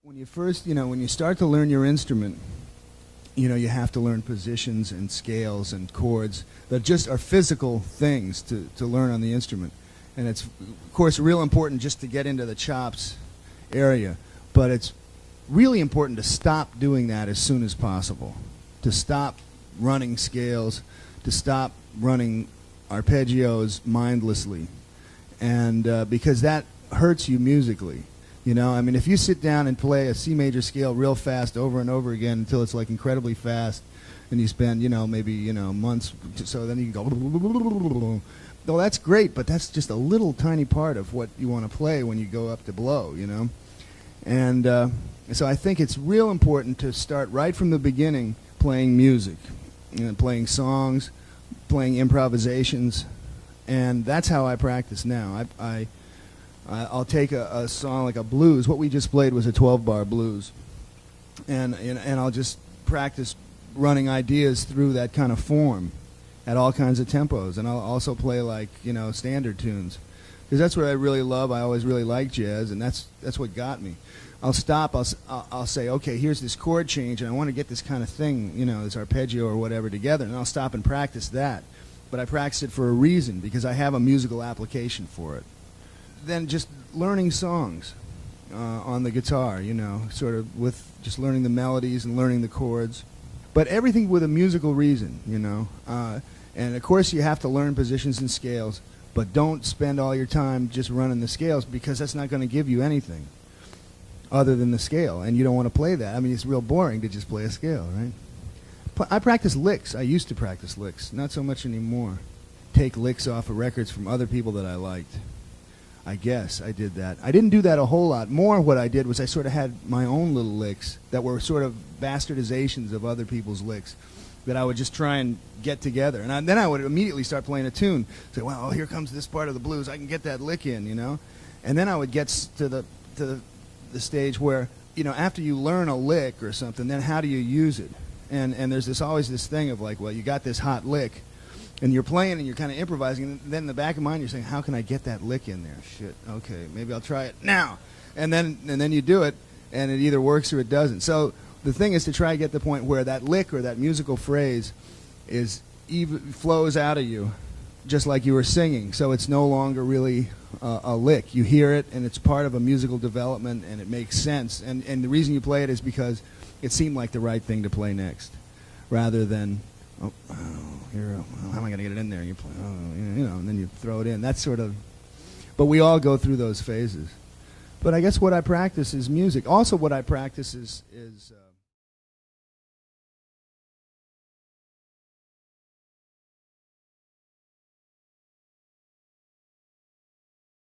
When you first, when you start to learn your instrument, you have to learn positions and scales and chords that just are physical things to learn on the instrument. And it's, of course, real important just to get into the chops area. But it's really important to stop doing that as soon as possible. To stop running scales, to stop running arpeggios mindlessly. And because that hurts you musically. If you sit down and play a C major scale real fast over and over again until it's like incredibly fast, and you spend, maybe, months, so then you can go, well, that's great, but that's just a little tiny part of what you want to play when you go up to blow, And so I think it's real important to start right from the beginning playing music, playing songs, playing improvisations, and that's how I practice now. I'll take a song like a blues. What we just played was a 12-bar blues, and I'll just practice running ideas through that kind of form at all kinds of tempos, and I'll also play like standard tunes, because that's what I really love. I always really liked jazz, and that's what got me. I'll stop. I'll say, okay, here's this chord change, and I want to get this kind of thing, this arpeggio or whatever together, and I'll stop and practice that. But I practice it for a reason, because I have a musical application for it. Then just learning songs on the guitar, sort of with just learning the melodies and learning the chords. But everything with a musical reason, and of course you have to learn positions and scales, but don't spend all your time just running the scales, because that's not going to give you anything other than the scale, and you don't want to play that. It's real boring to just play a scale, right? I practice licks. I used to practice licks, not so much anymore. Take licks off of records from other people that I liked. I guess I did that. I didn't do that a whole lot. More what I did was I sort of had my own little licks that were sort of bastardizations of other people's licks that I would just try and get together. And then I would immediately start playing a tune. Say, well, here comes this part of the blues. I can get that lick in, And then I would get to the stage where, after you learn a lick or something, then how do you use it? And there's always this thing of like, well, you got this hot lick, and you're playing and you're kind of improvising, and then in the back of mind you're saying, how can I get that lick in there? Shit, okay, maybe I'll try it now. And then you do it, and it either works or it doesn't. So the thing is to try to get the point where that lick or that musical phrase flows out of you just like you were singing. So it's no longer really a lick. You hear it, and it's part of a musical development, and it makes sense. And the reason you play it is because it seemed like the right thing to play next, rather than, here, how am I going to get it in there? You play, and then you throw it in. That's sort of, but we all go through those phases. But I guess what I practice is music. Also, what I practice is